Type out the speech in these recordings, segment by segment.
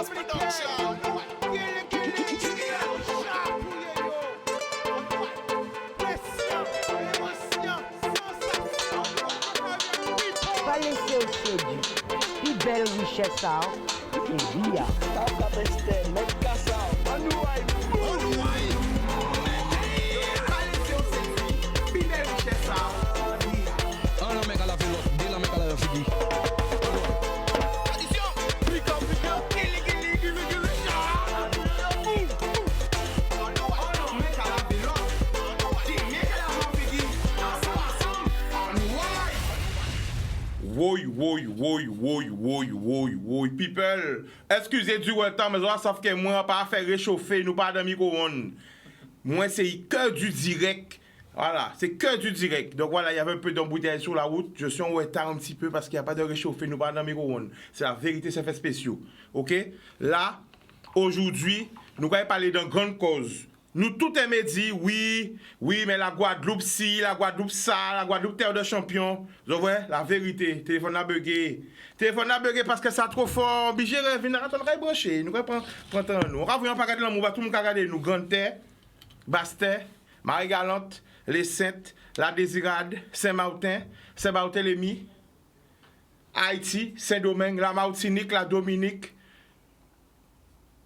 Boss Production. Pas laisser au séduit. Puis belle richesse, ça. Et via. Woy, people, excusez du retard, mais on savent que moi, pas faire réchauffer, nous pas dans le micro-ondes. Moi, c'est que du direct. Voilà, c'est que du direct. Donc voilà, il y avait un peu d'embouteillage sur la route. Je suis en retard un petit peu parce qu'il n'y a pas de réchauffer, nous pas dans le micro-ondes. C'est la vérité, c'est fait spéciaux. Ok? Là, aujourd'hui, nous allons parler d'une grande cause. Nous tout aimons dire oui, mais la Guadeloupe si, la Guadeloupe ça, la Guadeloupe terre de champion. Vous voyez, la vérité, téléphone a bugué. Téléphone a bugué parce que ça trop fort. Obligé de revenir, on va brancher. Nous allons prendre nous. On va pas regarder l'amour, tout le monde va regarder nous. Grande terre, Basse terre, Marie-Galante, Les Saintes, La Désirade, Saint-Martin, Saint-Barthélemy, Haïti, Saint-Domingue, la Martinique, la Dominique.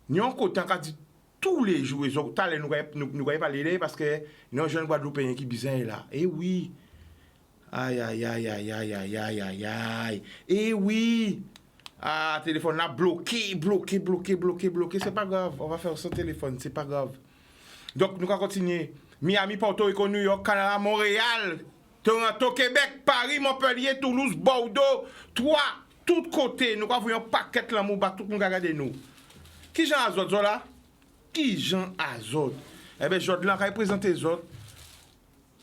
Nous avons autant qu'à dire tous les jours, nous allons parler parce que nous avons un jeune Guadeloupéen qui est là. Eh oui. Aïe. Eh oui. Ah, téléphone là bloqué. C'est pas grave. On va faire son téléphone, c'est pas grave. Donc, nous allons continuer. Miami, Porto Rico, New York, Canada, Montréal, Toronto, Québec, Paris, Montpellier, Toulouse, Bordeaux, tout côté. Nous avons un paquet là, tout le monde regarde nous. Qui Jean Azote, là? Qui Jean Azote? Eh bien, je vais présenter les autres.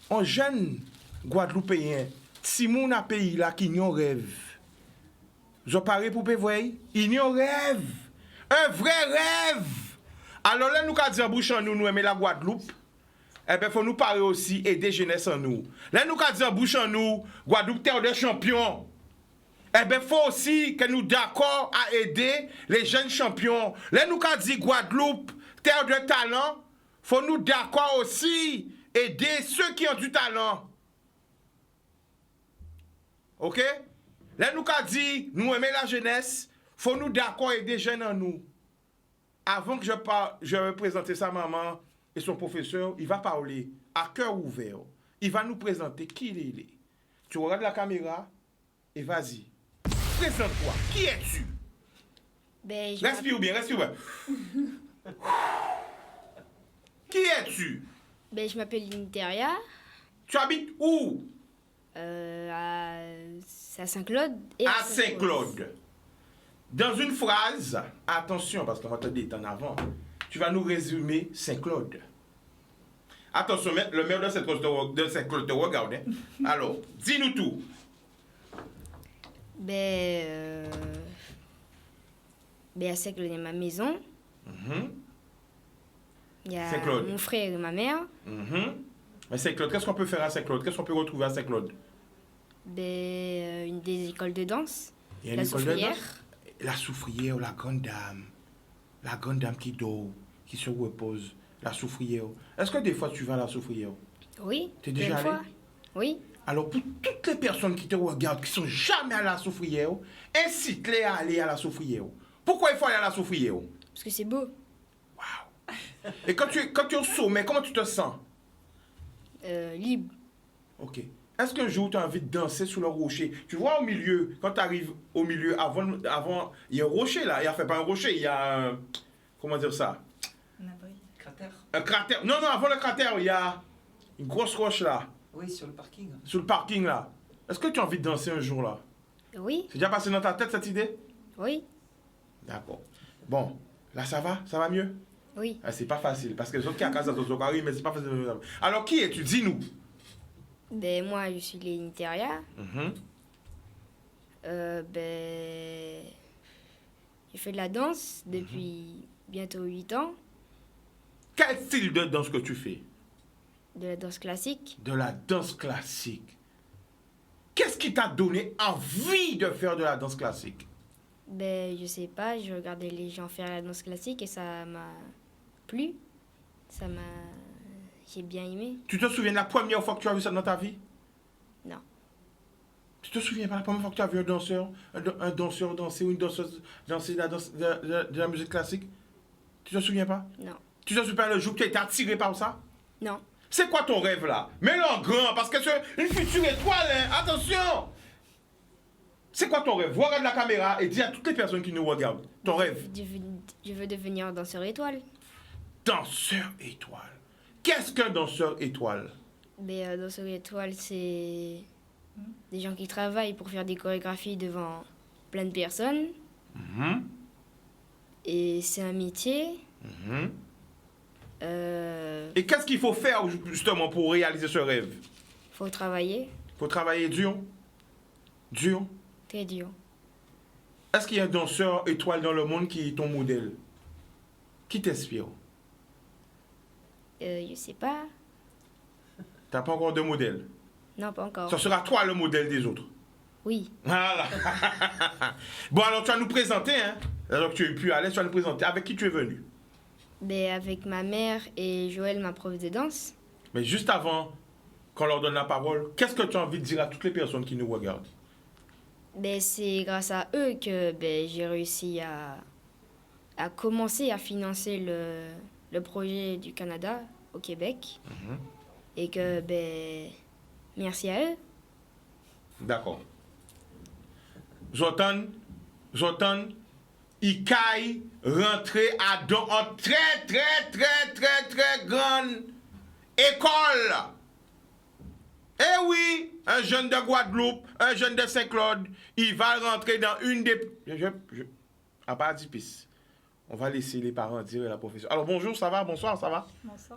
Un jeune Guadeloupéen, si mon pays là qui n'y a rêve. Je parle pour pévoyer, il n'y a rêve. Un vrai rêve. Alors là, nous avons dit en bouche en nous aimons la Guadeloupe. Eh bien, il faut nous parler aussi aider jeunesse en nous. Là, nous avons dit en bouche en nous, Guadeloupe terre de champion. Eh bien, il faut aussi que nous d'accord à aider les jeunes champions. Là, nous avons dit Guadeloupe, terre de talent, il faut nous d'accord aussi aider ceux qui ont du talent. Ok? Là, nous avons dit, nous aimons la jeunesse, il faut nous d'accord aider les jeunes en nous. Avant que je vais présenter sa maman et son professeur, il va parler à cœur ouvert. Il va nous présenter qui il est. Tu regardes la caméra et vas-y. Présente-toi. Qui es-tu? Respire bien. Qui es-tu? Je m'appelle Uniteria. Tu habites où? À Saint-Claude. À Saint-Claude. Dans une phrase, attention, parce qu'on va te dire en avant, tu vas nous résumer Saint-Claude. Attention, le maire de Saint-Claude te regarde. Hein? Alors, dis-nous tout. À Saint-Claude, il y a ma maison. Il y a mon frère et ma mère. Mais Saint-Claude, qu'est-ce qu'on peut faire à Saint-Claude? Qu'est-ce qu'on peut retrouver à Saint-Claude? Une des écoles de danse. Il y a une école de danse? La soufrière, la grande dame qui dort, qui se repose, la soufrière. Est-ce que des fois tu vas à la soufrière? Oui. Tu es déjà allé? Oui. Alors pour toutes les personnes qui te regardent, qui ne sont jamais à la soufrière, incite-les à aller à la soufrière. Pourquoi il faut aller à la soufrière? Parce que c'est beau. Waouh! Et quand tu es au sommet, comment tu te sens? Libre. Ok. Est-ce qu'un jour tu as envie de danser sur le rocher? Tu vois au milieu, quand tu arrives au milieu, avant, il y a un rocher là. Il n'y a pas un rocher, il y a un... Comment dire ça? Un abri. Cratère. Un cratère. Non, avant le cratère, il y a une grosse roche là. Oui, sur le parking. Sur le parking là. Est-ce que tu as envie de danser un jour là? Oui. C'est déjà passé dans ta tête cette idée? Oui. D'accord. Bon, là ça va? Ça va mieux? Oui. C'est pas facile parce que les autres qui ont cassé mais c'est pas facile. Alors qui es-tu? Dis-nous. Moi, je suis Uniteria. Je fais de la danse depuis bientôt 8 ans. Quel style de danse que tu fais? De la danse classique. De la danse classique. Qu'est-ce qui t'a donné envie de faire de la danse classique? Ben, je sais pas, je regardais les gens faire la danse classique et ça m'a plu. Ça m'a... J'ai bien aimé. Tu te souviens de la première fois que tu as vu ça dans ta vie? Non. Tu te souviens pas la première fois que tu as vu un danseur danser ou une danseuse danser de la musique classique? Tu te souviens pas? Non. Tu te souviens pas le jour que tu as été attiré par ça? Non. C'est quoi ton rêve là? Mets-le en grand parce que c'est une future étoile, hein? Attention! C'est quoi ton rêve? Regarde la caméra et dis à toutes les personnes qui nous regardent. Ton rêve? Je veux devenir danseur étoile. Danseur étoile. Qu'est-ce qu'un danseur étoile? Ben, danseur étoile, c'est des gens qui travaillent pour faire des chorégraphies devant plein de personnes. Mhm, Et c'est un métier. mhm. Euh, Et qu'est-ce qu'il faut faire justement pour réaliser ce rêve? faut travailler. Il faut travailler dur. Dur. Très dur. Est-ce qu'il y a un danseur étoile dans le monde qui est ton modèle? Qui t'inspire? Je sais pas. T'as pas encore de modèle. Non, pas encore. Ça sera toi le modèle des autres. Oui. Voilà. Bon, alors tu vas nous présenter, hein? Alors que tu es plus à l'aise, tu vas nous présenter. Avec qui tu es venu? Ben, avec ma mère et Joël, ma prof de danse. Mais juste avant qu'on leur donne la parole, qu'est-ce que tu as envie de dire à toutes les personnes qui nous regardent? Ben, c'est grâce à eux que ben, j'ai réussi à commencer à financer le projet du Canada au Québec. Et que, ben, merci à eux. D'accord. Zotan, il caille rentrer en très grande école. Eh oui, un jeune de Guadeloupe, un jeune de Saint-Claude, il va rentrer dans une des... À part 10 pistes. On va laisser les parents dire la profession. Alors bonjour, ça va? Bonsoir, ça va?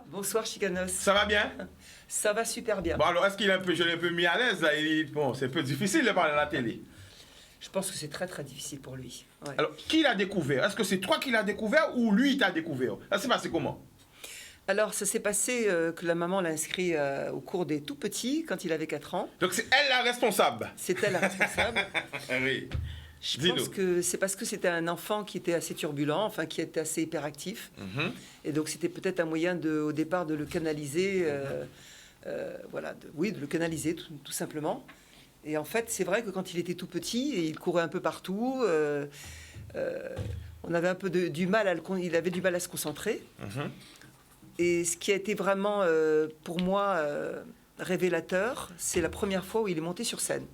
Bonsoir Chicanos. Ça va bien? Ça va super bien. Bon alors, est-ce qu'il est un peu, je l'ai un peu mis à l'aise là? Bon, c'est un peu difficile de parler à la télé. Je pense que c'est très très difficile pour lui. Ouais. Alors, qui l'a découvert? Est-ce que c'est toi qui l'as découvert ou lui t'a découvert? Ça s'est passé comment? Alors ça s'est passé que la maman l'a inscrit au cours des tout petits quand il avait 4 ans. Donc c'est elle la responsable. C'est elle la responsable. Oui. Je Dis-nous. pense que c'est parce que c'était un enfant qui était assez turbulent, enfin qui était assez hyperactif. Mhm. Et donc c'était peut-être un moyen au départ de le canaliser, voilà, de le canaliser tout simplement. Et en fait, c'est vrai que quand il était tout petit, et il courait un peu partout, on avait un peu du mal il avait du mal à se concentrer. Mhm. Et ce qui a été vraiment, pour moi, révélateur, c'est la première fois où il est monté sur scène.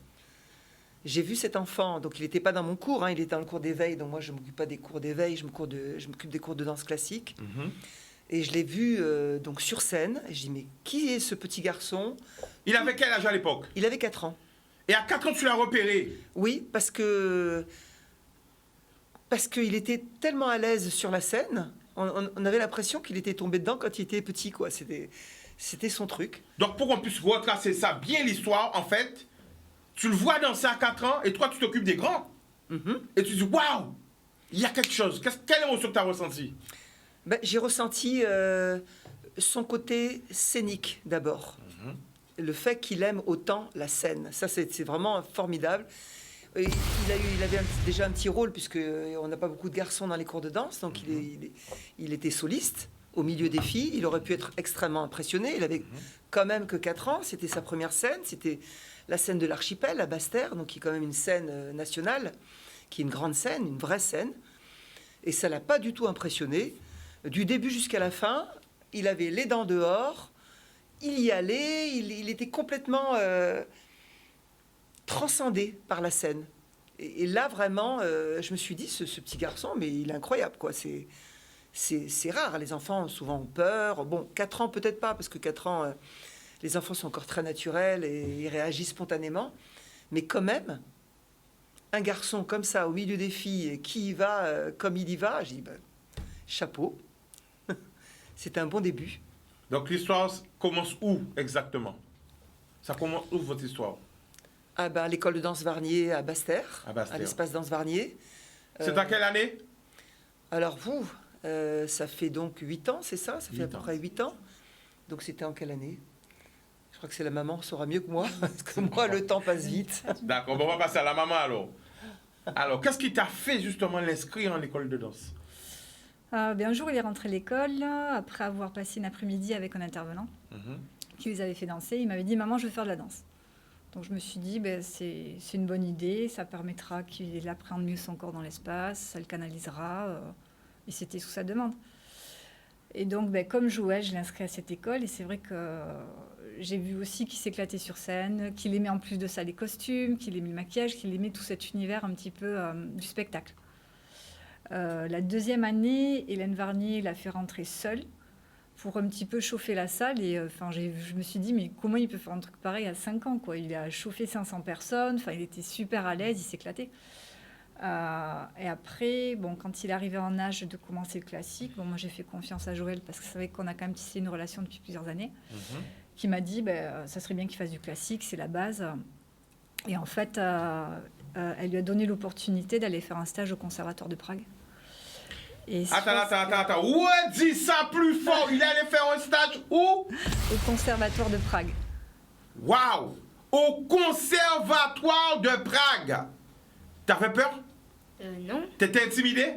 J'ai vu cet enfant, donc il n'était pas dans mon cours, hein, il était dans le cours d'éveil, donc moi je ne m'occupe pas des cours d'éveil, je m'occupe des cours de danse classique. Mhm. Et je l'ai vu donc sur scène, et je dis mais qui est ce petit garçon? Il avait quel âge à l'époque? Il avait 4 ans. Et à 4 ans, tu l'as repéré? Oui, parce qu'il était tellement à l'aise sur la scène, on avait l'impression qu'il était tombé dedans quand il était petit, quoi. C'était son truc. Donc pour qu'on puisse retracer ça bien l'histoire, en fait, tu le vois danser à 4 ans et toi tu t'occupes des grands. Mhm. Et tu dis waouh, il y a quelque chose. Quelle émotion que tu as ressentie? Ben, j'ai ressenti son côté scénique d'abord. Le fait qu'il aime autant la scène. Ça, c'est vraiment formidable. Il avait déjà un petit rôle, puisqu'on n'a pas beaucoup de garçons dans les cours de danse, donc il était soliste au milieu des filles. Il aurait pu être extrêmement impressionné. Il avait quand même que 4 ans. C'était sa première scène. C'était la scène de l'Archipel à Basse-Terre, donc qui est quand même une scène nationale, qui est une grande scène, une vraie scène. Et ça ne l'a pas du tout impressionné. Du début jusqu'à la fin, il avait les dents dehors. Il y allait, il était complètement transcendé par la scène. Et là, vraiment, je me suis dit, ce petit garçon, mais il est incroyable, quoi. C'est rare. Les enfants, souvent, ont peur. Bon, 4 ans, peut-être pas, parce que 4 ans, les enfants sont encore très naturels et ils réagissent spontanément. Mais quand même, un garçon comme ça, au milieu des filles, qui y va comme il y va, je dis, ben, chapeau. C'est un bon début. Donc l'histoire commence où exactement? Ça commence où votre histoire? Ah ben, l'école de danse Varnier à Basse-Terre, À Basse-Terre. à l'espace danse Varnier. C'est en quelle année? Alors vous, ça fait donc 8 ans, c'est ça? Ça fait 8 à peu ans. près 8 ans. Donc c'était en quelle année? Je crois que c'est la maman qui saura mieux que moi, parce que moi, le temps passe vite. D'accord, bon, on va passer à la maman alors. Alors, qu'est-ce qui t'a fait justement l'inscrire en école de danse? Un jour, il est rentré à l'école, après avoir passé une après-midi avec un intervenant qui les avait fait danser. Il m'avait dit « Maman, je veux faire de la danse ». Donc je me suis dit c'est une bonne idée, ça permettra qu'il apprenne mieux son corps dans l'espace, ça le canalisera, et c'était sous sa demande. Et donc, comme jouet, je l'ai inscrit à cette école, et c'est vrai que j'ai vu aussi qu'il s'éclatait sur scène, qu'il aimait en plus de ça les costumes, qu'il aimait le maquillage, qu'il aimait tout cet univers un petit peu du spectacle. La deuxième année, Hélène Varnier l'a fait rentrer seule pour un petit peu chauffer la salle. Et je me suis dit, mais comment il peut faire un truc pareil à 5 ans, quoi. Il a chauffé 500 personnes, il était super à l'aise, il s'éclatait. Et après, quand il est arrivé en âge de commencer le classique, moi j'ai fait confiance à Joël parce que c'est vrai qu'on a quand même tissé une relation depuis plusieurs années, qui m'a dit, ça serait bien qu'il fasse du classique, c'est la base. Et en fait, elle lui a donné l'opportunité d'aller faire un stage au Conservatoire de Prague. Et Attends. Ouais, dis ça plus fort. Il allait faire un stage où? Au Conservatoire de Prague. Waouh! Au Conservatoire de Prague. T'as fait peur? Non. T'étais intimidé?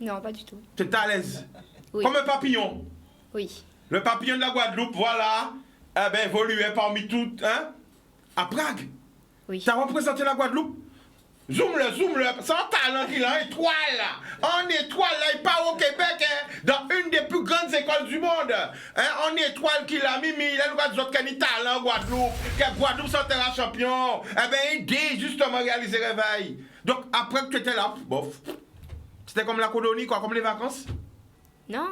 Non, pas du tout. T'étais à l'aise? Oui. Comme un papillon. Oui. Le papillon de la Guadeloupe, voilà. Évoluait parmi toutes, hein? À Prague. Oui. T'as représenté la Guadeloupe? Zoom-le. C'est un talent qu'il a, étoile. En étoile, là, il part au Québec, hein, dans une des plus grandes écoles du monde. Hein, en étoile qu'il a, Mimi, il a nous autres qui ont talent en Guadeloupe. Que Guadeloupe sont terrain champion. Aider justement à réaliser le réveil. Donc, après que tu étais là, bof. C'était comme la colonie, quoi, comme les vacances? Non,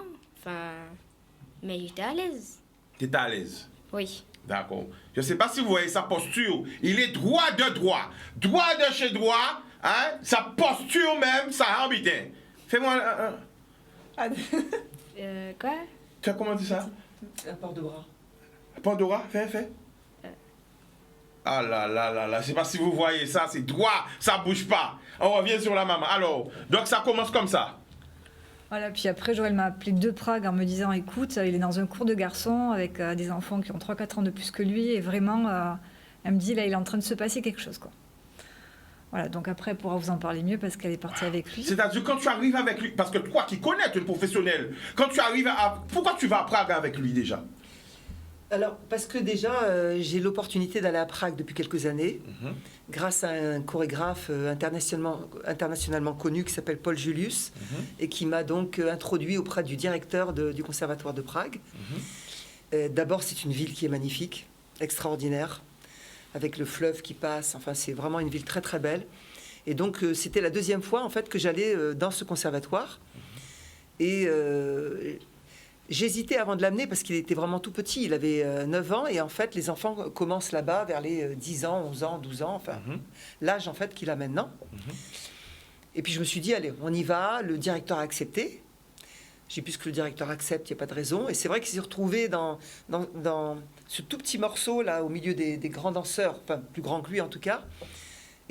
mais j'étais à l'aise. T'étais à l'aise? Oui. D'accord. Je ne sais pas si vous voyez sa posture. Il est droit de droit. Droit de chez droit. Hein? Sa posture même, ça embêtait. Fais-moi Quoi? Tu as comment dit ça? Un port de bras. Pandora, fais. Ah là. Je ne sais pas si vous voyez ça. C'est droit. Ça ne bouge pas. On revient sur la maman. Alors, donc ça commence comme ça. Voilà, puis après, Joël m'a appelé de Prague en me disant, écoute, il est dans un cours de garçon avec des enfants qui ont 3-4 ans de plus que lui, et vraiment, elle me dit, là, il est en train de se passer quelque chose, quoi. Voilà, donc après, elle pourra vous en parler mieux parce qu'elle est partie avec lui. C'est-à-dire, quand tu arrives avec lui, parce que toi qui connais, tu es une professionnelle, quand tu arrives à... Pourquoi tu vas à Prague avec lui déjà? Alors, parce que déjà, j'ai l'opportunité d'aller à Prague depuis quelques années, grâce à un chorégraphe internationalement connu qui s'appelle Paul Julius, et qui m'a donc introduit auprès du directeur du Conservatoire de Prague. D'abord, c'est une ville qui est magnifique, extraordinaire, avec le fleuve qui passe. Enfin, c'est vraiment une ville très, très belle. Et donc, c'était la deuxième fois, en fait, que j'allais dans ce conservatoire. Et... j'hésitais avant de l'amener parce qu'il était vraiment tout petit, il avait 9 ans, et en fait les enfants commencent là-bas vers les 10 ans, 11 ans, 12 ans, enfin l'âge en fait qu'il a maintenant. Et puis je me suis dit, allez, on y va, le directeur a accepté. J'ai dit, puisque le directeur accepte, il n'y a pas de raison. Et c'est vrai qu'il s'est retrouvé dans ce tout petit morceau là, au milieu des grands danseurs, enfin plus grands que lui en tout cas,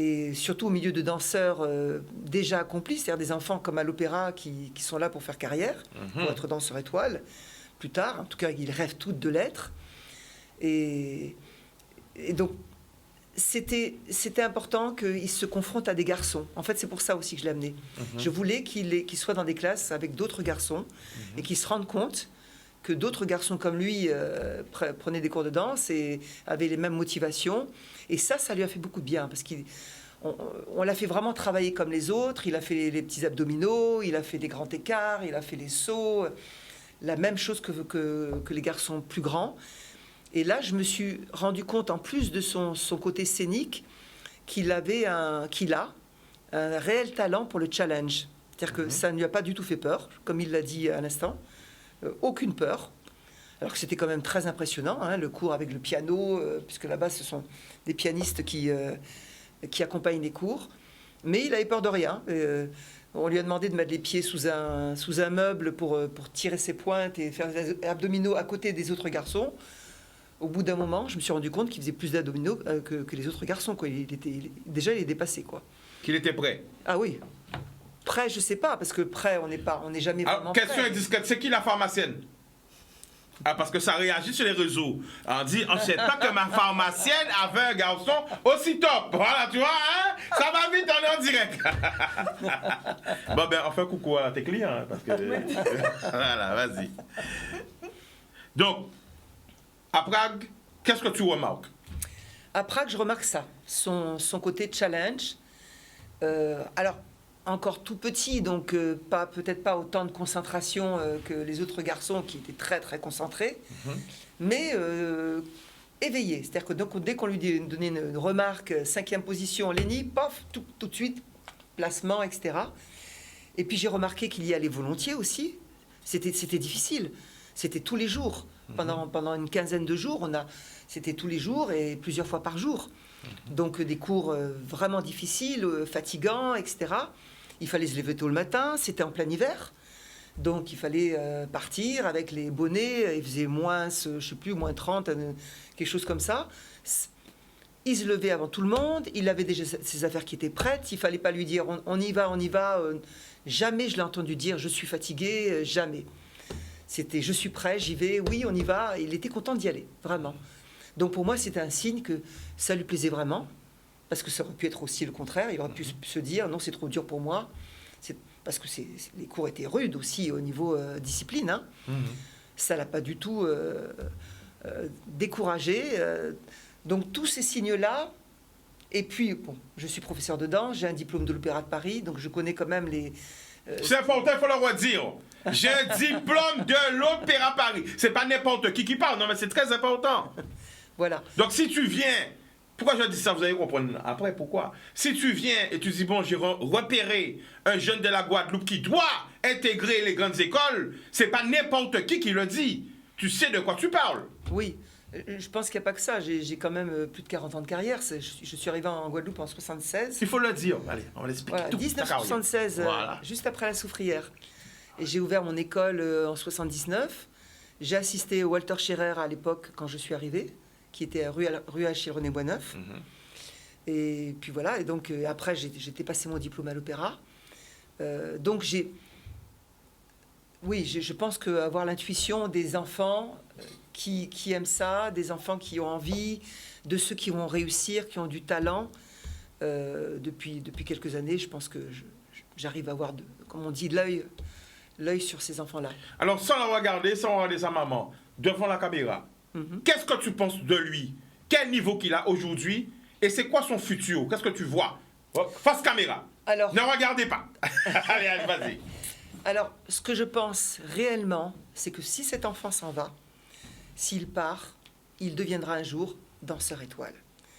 et surtout au milieu de danseurs déjà accomplis, c'est-à-dire des enfants comme à l'opéra qui sont là pour faire carrière, pour être danseurs étoiles, plus tard. En tout cas, ils rêvent toutes de l'être. Et donc, c'était important qu'ils se confrontent à des garçons. En fait, c'est pour ça aussi que je l'ai amené. Je voulais qu'il soit dans des classes avec d'autres garçons et qu'ils se rendent compte que d'autres garçons comme lui prenaient des cours de danse et avaient les mêmes motivations. Et ça lui a fait beaucoup de bien, parce qu'on l'a fait vraiment travailler comme les autres. Il a fait les petits abdominaux, il a fait des grands écarts, il a fait les sauts, la même chose que les garçons plus grands. Et là, je me suis rendu compte, en plus de son côté scénique, qu'il a un réel talent pour le challenge. C'est-à-dire que ça ne lui a pas du tout fait peur, comme il l'a dit à l'instant. Aucune peur. Alors que c'était quand même très impressionnant, hein, le cours avec le piano, puisque là-bas, ce sont des pianistes qui accompagnent les cours. Mais il avait peur de rien. On lui a demandé de mettre les pieds sous un meuble pour tirer ses pointes et faire des abdominaux à côté des autres garçons. Au bout d'un moment, je me suis rendu compte qu'il faisait plus d'abdominaux que les autres garçons, quoi. Déjà, il est dépassé, quoi. Qu'il était prêt? Ah oui. Prêt, je sais pas, parce que prêt, on n'est jamais Alors, vraiment question prêt. indiscrète, c'est qui la pharmacienne? Ah, parce que ça réagit sur les réseaux. On dit, on ne sait pas que ma pharmacienne avait un garçon aussi top. Voilà, tu vois, hein? Ça va vite, on est en direct. Bon, ben, on fait coucou à tes clients, hein, parce que... Voilà, vas-y. Donc, à Prague, qu'est-ce que tu remarques? À Prague, je remarque ça, son côté challenge. Alors, encore tout petit, donc peut-être pas autant de concentration que les autres garçons qui étaient très très concentrés, mais éveillé. C'est-à-dire que donc, dès qu'on lui donnait une remarque, 5e position, Lenny, paf, tout de suite, placement, etc. Et puis j'ai remarqué qu'il y allait volontiers aussi. C'était difficile. C'était tous les jours. Pendant une quinzaine de jours, c'était tous les jours et plusieurs fois par jour. Donc des cours vraiment difficiles, fatigants, etc. Il fallait se lever tôt le matin, c'était en plein hiver. Donc il fallait partir avec les bonnets, il faisait moins, je sais plus, moins 30, quelque chose comme ça. Il se levait avant tout le monde, il avait déjà ses affaires qui étaient prêtes, il fallait pas lui dire on y va, on y va. Jamais je l'ai entendu dire je suis fatigué, jamais. C'était je suis prêt, j'y vais, oui on y va. Il était content d'y aller, vraiment. Donc pour moi c'était un signe que ça lui plaisait vraiment, parce que ça aurait pu être aussi le contraire, il aurait pu se dire non c'est trop dur pour moi. Parce que les cours étaient rudes aussi au niveau discipline. Hein. Ça l'a pas du tout découragé. Donc tous ces signes-là, et puis bon, je suis professeur de danse, j'ai un diplôme de l'Opéra de Paris, donc je connais quand même les... C'est important, il faut le redire. J'ai un diplôme de l'Opéra Paris. C'est pas n'importe qui parle, non mais c'est très important. Voilà. Donc si tu viens... Pourquoi je dis ça? Vous allez comprendre après pourquoi. Si tu viens et tu dis, bon, j'ai repéré un jeune de la Guadeloupe qui doit intégrer les grandes écoles, c'est pas n'importe qui le dit. Tu sais de quoi tu parles. Oui, je pense qu'il n'y a pas que ça. J'ai quand même plus de 40 ans de carrière. Je suis arrivé en Guadeloupe en 76. Il faut le dire. Allez, on va l'expliquer Voilà, tout. 1976, Voilà. juste après la Soufrière. Et j'ai ouvert mon école en 79. J'ai assisté au Walter Scherer à l'époque quand je suis arrivé, qui était à rue H chez René Boisneuf. Et puis voilà, et donc après j'étais passé mon diplôme à l'Opéra. Donc je pense qu'avoir l'intuition des enfants qui aiment ça, des enfants qui ont envie, de ceux qui vont réussir, qui ont du talent, depuis quelques années, je pense que j'arrive à avoir, comme on dit, l'œil sur ces enfants-là. Alors sans le regarder, sans regarder sa maman, devant la caméra, qu'est-ce que tu penses de lui? Quel niveau qu'il a aujourd'hui? Et c'est quoi son futur? Qu'est-ce que tu vois? Face caméra. Alors, ne regardez pas. allez, vas-y. Alors, ce que je pense réellement, c'est que si cet enfant s'en va, s'il part, il deviendra un jour danseur étoile.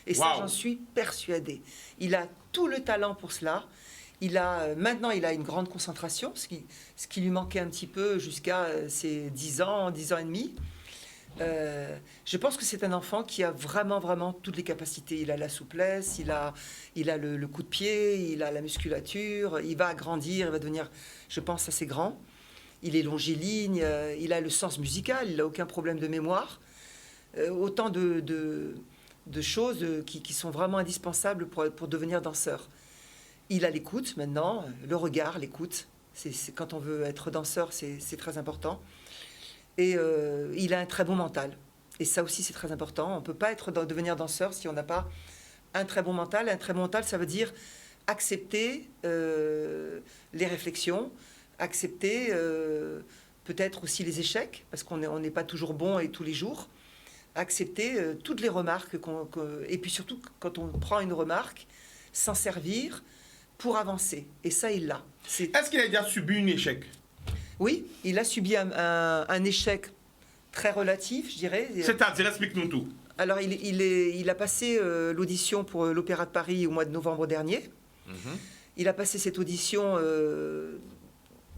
Et ça, j'en suis persuadée. Il a tout le talent pour cela. Maintenant, il a une grande concentration, ce qui lui manquait un petit peu jusqu'à ses 10 ans et demi. Je pense que c'est un enfant qui a vraiment toutes les capacités. Il a la souplesse, il a le coup de pied, il a la musculature, il va grandir, il va devenir, je pense, assez grand. Il est longiligne, il a le sens musical, il n'a aucun problème de mémoire. Autant de choses qui sont vraiment indispensables pour devenir danseur. Il a l'écoute maintenant, le regard, l'écoute. Quand on veut être danseur, c'est très important. Et il a un très bon mental. Et ça aussi, c'est très important. On ne peut pas devenir danseur si on n'a pas un très bon mental. Un très bon mental, ça veut dire accepter les réflexions, accepter peut-être aussi les échecs, parce qu'on n'est pas toujours bon et tous les jours. Accepter toutes les remarques. Et puis surtout, quand on prend une remarque, s'en servir pour avancer. Et ça, il l'a. Est-ce qu'il a déjà subi un échec? Oui, il a subi un échec très relatif, je dirais. C'est-à-dire, explique-nous tout. Alors, il a passé l'audition pour l'Opéra de Paris au mois de novembre dernier. Il a passé cette audition.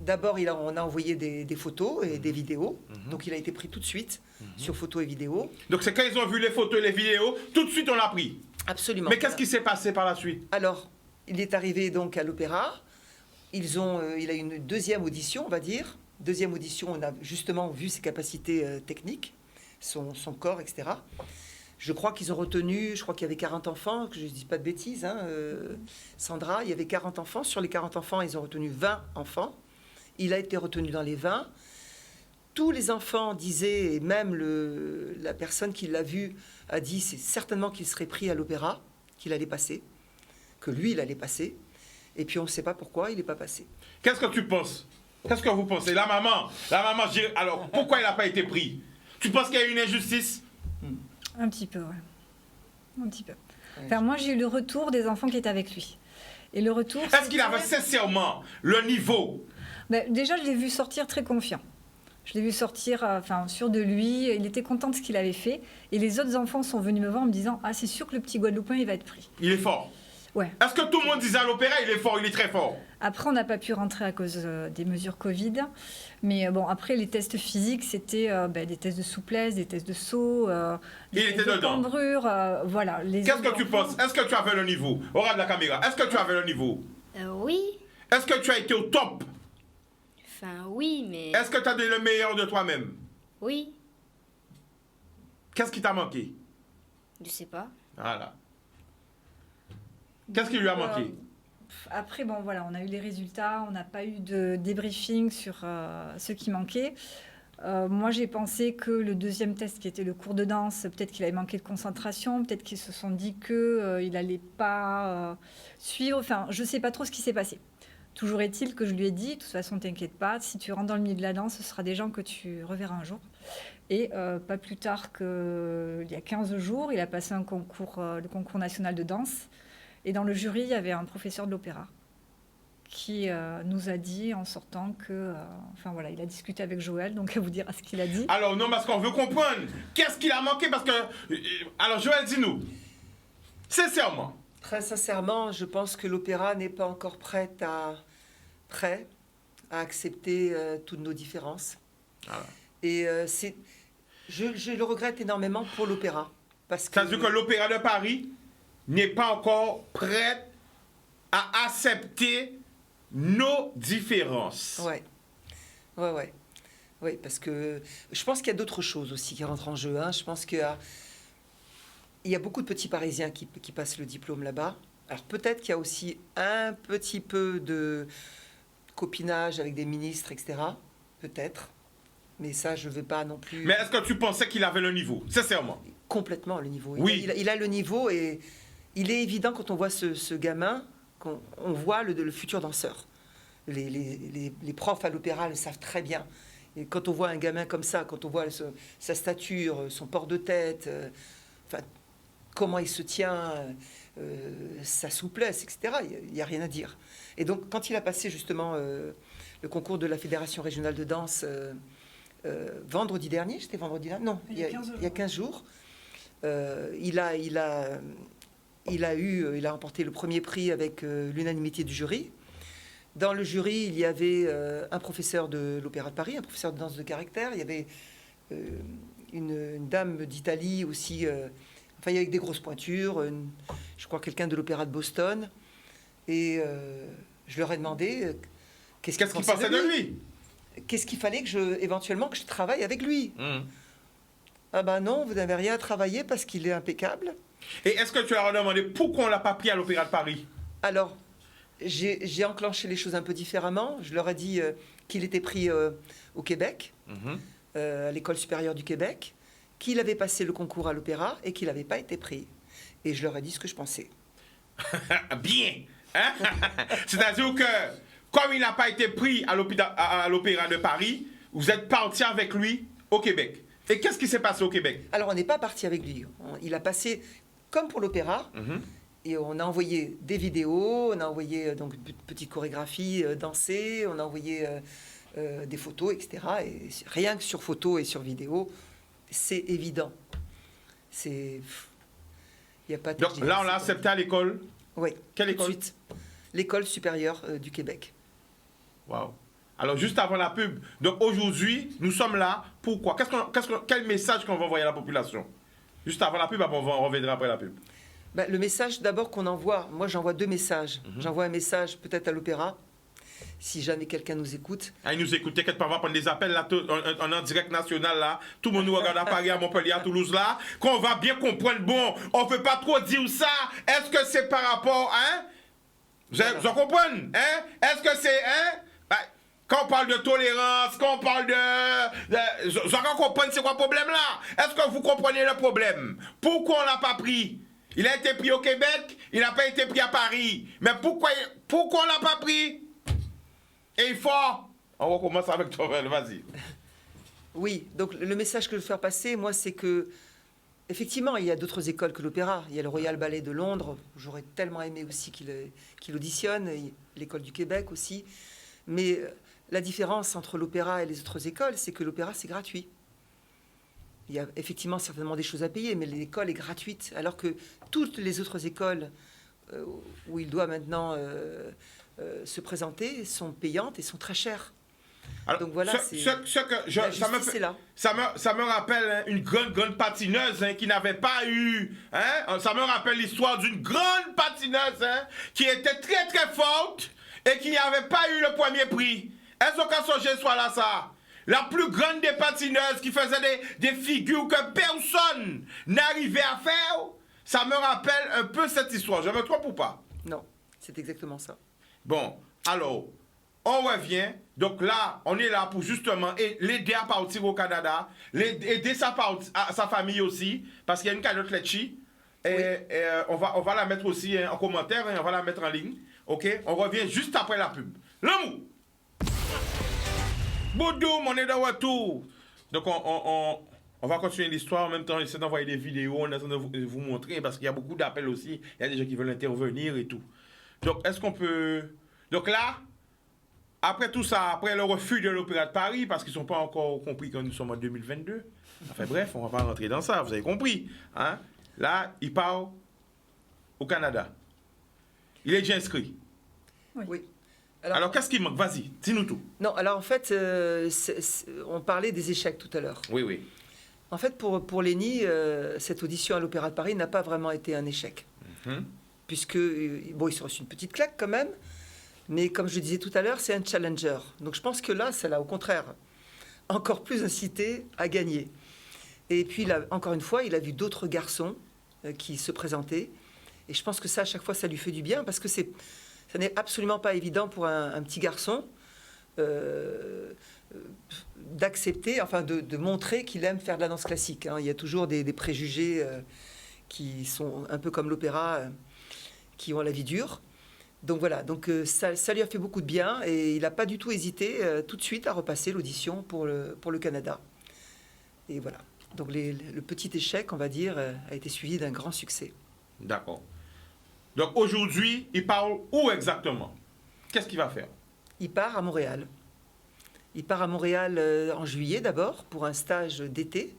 D'abord, on a envoyé des photos et des vidéos. Donc, il a été pris tout de suite sur photos et vidéos. Donc, c'est quand ils ont vu les photos et les vidéos, tout de suite, on l'a pris. Absolument. Mais qu'est-ce qui s'est passé par la suite? Alors, il est arrivé donc à l'Opéra. Il a eu une deuxième audition, on va dire. Deuxième audition, on a justement vu ses capacités techniques, son corps, etc. Je crois qu'il y avait 40 enfants, que je ne dis pas de bêtises, hein, Sandra, il y avait 40 enfants. Sur les 40 enfants, ils ont retenu 20 enfants. Il a été retenu dans les 20. tous les enfants disaient, et même la personne qui l'a vu a dit, c'est certainement qu'il serait pris à l'opéra, qu'il allait passer, que lui, il allait passer. Et puis on ne sait pas pourquoi il n'est pas passé. Qu'est-ce que tu penses? Qu'est-ce que vous pensez? La maman, alors pourquoi il n'a pas été pris? Tu penses qu'il y a une injustice? Un petit peu, ouais. Un petit peu. Enfin, moi, j'ai eu le retour des enfants qui étaient avec lui. Et le retour... Est-ce qu'il avait sincèrement le niveau? Ben, déjà, je l'ai vu sortir très confiant. Je l'ai vu sortir sûr de lui. Il était content de ce qu'il avait fait. Et les autres enfants sont venus me voir en me disant « Ah, c'est sûr que le petit Guadeloupéen, il va être pris. » Il est fort. Ouais. Est-ce que tout le monde disait à l'opéra, il est fort, il est très fort? Après, on n'a pas pu rentrer à cause des mesures Covid. Mais bon, après, les tests physiques, c'était des tests de souplesse, des tests de saut, Il était dedans. cambrure, voilà. Qu'est-ce que tu penses? Est-ce que tu avais le niveau? Regarde la caméra. Est-ce que tu avais le niveau? Oui. Est-ce que tu as été au top? Enfin, oui, mais... Est-ce que tu as donné le meilleur de toi-même? Oui. Qu'est-ce qui t'a manqué? Je sais pas. Voilà. Qu'est-ce qui lui a manqué? Après, bon, voilà, on a eu les résultats, on n'a pas eu de débriefing sur ce qui manquait. Moi, j'ai pensé que le deuxième test, qui était le cours de danse, peut-être qu'il avait manqué de concentration, peut-être qu'ils se sont dit qu'il n'allait pas suivre. Enfin, je ne sais pas trop ce qui s'est passé. Toujours est-il que je lui ai dit, de toute façon, t'inquiète pas, si tu rentres dans le milieu de la danse, ce sera des gens que tu reverras un jour. Et pas plus tard qu'il y a 15 jours, il a passé un concours, le concours national de danse. Et dans le jury, il y avait un professeur de l'opéra qui nous a dit en sortant que... il a discuté avec Joël, donc elle vous dira ce qu'il a dit. Alors, non, parce qu'on veut comprendre. Qu'est-ce qu'il a manqué? Parce que... Alors, Joël, dis-nous. Sincèrement. Très sincèrement, je pense que l'opéra n'est pas encore prêt à accepter toutes nos différences. Voilà. Et je le regrette énormément pour l'opéra. C'est-à-dire que l'Opéra de Paris n'est pas encore prêt à accepter nos différences. Oui, parce que je pense qu'il y a d'autres choses aussi qui rentrent en jeu. Hein. Je pense qu'il y a beaucoup de petits Parisiens qui passent le diplôme là-bas. Alors peut-être qu'il y a aussi un petit peu de copinage avec des ministres, etc. Peut-être. Mais ça, je ne veux pas non plus... Mais est-ce que tu pensais qu'il avait le niveau? Sincèrement. Complètement le niveau. Oui. Il a le niveau et il est évident quand on voit ce gamin, qu'on voit le futur danseur. Les profs à l'opéra le savent très bien. Et quand on voit un gamin comme ça, quand on voit sa stature, son port de tête, comment il se tient, sa souplesse, etc., il n'y a rien à dire. Et donc, quand il a passé justement le concours de la Fédération régionale de danse vendredi dernier, c'était vendredi dernier? Non, il y a 15 jours. Il a remporté le premier prix avec l'unanimité du jury. Dans le jury, il y avait un professeur de l'Opéra de Paris, un professeur de danse de caractère. Il y avait une dame d'Italie aussi, avec des grosses pointures. Je crois quelqu'un de l'Opéra de Boston. Et je leur ai demandé qu'est-ce qu'il pensait de lui. Qu'est-ce qu'il fallait éventuellement que je travaille avec lui. Ah ben non, vous n'avez rien à travailler parce qu'il est impeccable. Et est-ce que tu leur as demandé pourquoi on ne l'a pas pris à l'Opéra de Paris? Alors, j'ai enclenché les choses un peu différemment. Je leur ai dit qu'il était pris au Québec, à l'École supérieure du Québec, qu'il avait passé le concours à l'opéra et qu'il n'avait pas été pris. Et je leur ai dit ce que je pensais. Bien. Hein? C'est-à-dire que, comme il n'a pas été pris à l'Opéra de Paris, vous êtes parti avec lui au Québec. Et qu'est-ce qui s'est passé au Québec? Alors, on n'est pas parti avec lui. Il a passé, comme pour l'opéra, et on a envoyé des vidéos, on a envoyé donc une petite chorégraphie dansée, on a envoyé des photos, etc. Et rien que sur photo et sur vidéo, c'est évident. Il n'y a pas de... Donc là, on l'a accepté à l'école? Oui. Quelle école? Tout de suite. L'École supérieure du Québec. Waouh. Alors, juste avant la pub, donc aujourd'hui, nous sommes là. Pourquoi? Quel message qu'on va envoyer à la population? Juste avant la pub, on reviendra après la pub. Le message d'abord qu'on envoie, moi j'envoie 2 messages. J'envoie un message peut-être à l'opéra, si jamais quelqu'un nous écoute. Ah, il nous écoute, t'inquiète pas, on va prendre des appels là, en direct national là. Tout le monde nous regarde à Paris, à Montpellier, à Toulouse là. Qu'on va bien comprendre, bon, on ne peut pas trop dire ça. Est-ce que c'est par rapport, hein? Vous comprenez, hein? Est-ce que c'est, hein? Quand on parle de tolérance, quand on parle je comprends c'est quoi le problème là? Est-ce que vous comprenez le problème? Pourquoi on l'a pas pris? Il a été pris au Québec, il n'a pas été pris à Paris. Mais pourquoi on l'a pas pris? Et il faut... On recommence avec toi, vas-y. Oui, donc le message que je veux faire passer, moi, c'est que, effectivement, il y a d'autres écoles que l'opéra. Il y a le Royal Ballet de Londres, j'aurais tellement aimé aussi qu'il auditionne, et l'école du Québec aussi. Mais la différence entre l'opéra et les autres écoles, c'est que l'opéra, c'est gratuit. Il y a effectivement certainement des choses à payer, mais l'école est gratuite. Alors que toutes les autres écoles où il doit maintenant se présenter sont payantes et sont très chères. Alors, donc voilà, ça me rappelle une grande patineuse qui n'avait pas eu... ça me rappelle l'histoire d'une grande patineuse qui était très très forte et qui n'avait pas eu le premier prix. Est-ce qu'à songer soit là ça? La plus grande des patineuses qui faisait des figures que personne n'arrivait à faire, ça me rappelle un peu cette histoire. Je me trompe ou pas? Non, c'est exactement ça. Bon, alors, on revient. Donc là, on est là pour justement l'aider à partir au Canada, aider sa famille aussi, parce qu'il y a une cagnotte Letchi. Et on va la mettre aussi en commentaire, on va la mettre en ligne. OK? On revient juste après la pub. L'amour! Boudoum, on est de retour. Donc, on va continuer l'histoire. En même temps, j'essaie d'envoyer des vidéos. On essaie de vous montrer parce qu'il y a beaucoup d'appels aussi. Il y a des gens qui veulent intervenir et tout. Donc, est-ce qu'on peut... Donc là, après tout ça, après le refus de l'Opéra de Paris, parce qu'ils ne sont pas encore compris que nous sommes en 2022. Enfin bref, on ne va pas rentrer dans ça, vous avez compris. Hein? Là, il part au Canada. Il est déjà inscrit. Oui. Alors qu'est-ce qui manque? Vas-y, dis-nous tout. Non, alors en fait, on parlait des échecs tout à l'heure. Oui. En fait, pour Lénie, cette audition à l'Opéra de Paris n'a pas vraiment été un échec. Puisque, bon, il s'est reçu une petite claque quand même, mais comme je le disais tout à l'heure, c'est un challenger. Donc je pense que là, ça l'a au contraire encore plus incité à gagner. Et puis, là, encore une fois, il a vu d'autres garçons qui se présentaient. Et je pense que ça, à chaque fois, ça lui fait du bien, parce que ça n'est absolument pas évident pour un petit garçon d'accepter, enfin de montrer qu'il aime faire de la danse classique. Hein. Il y a toujours des préjugés qui sont un peu comme l'opéra, qui ont la vie dure. Donc voilà, donc ça lui a fait beaucoup de bien et il n'a pas du tout hésité tout de suite à repasser l'audition pour le Canada. Et voilà, donc le petit échec, on va dire, a été suivi d'un grand succès. D'accord. Donc aujourd'hui, il parle où exactement? Qu'est-ce qu'il va faire? Il part à Montréal. Il part à Montréal en juillet d'abord pour un stage d'été.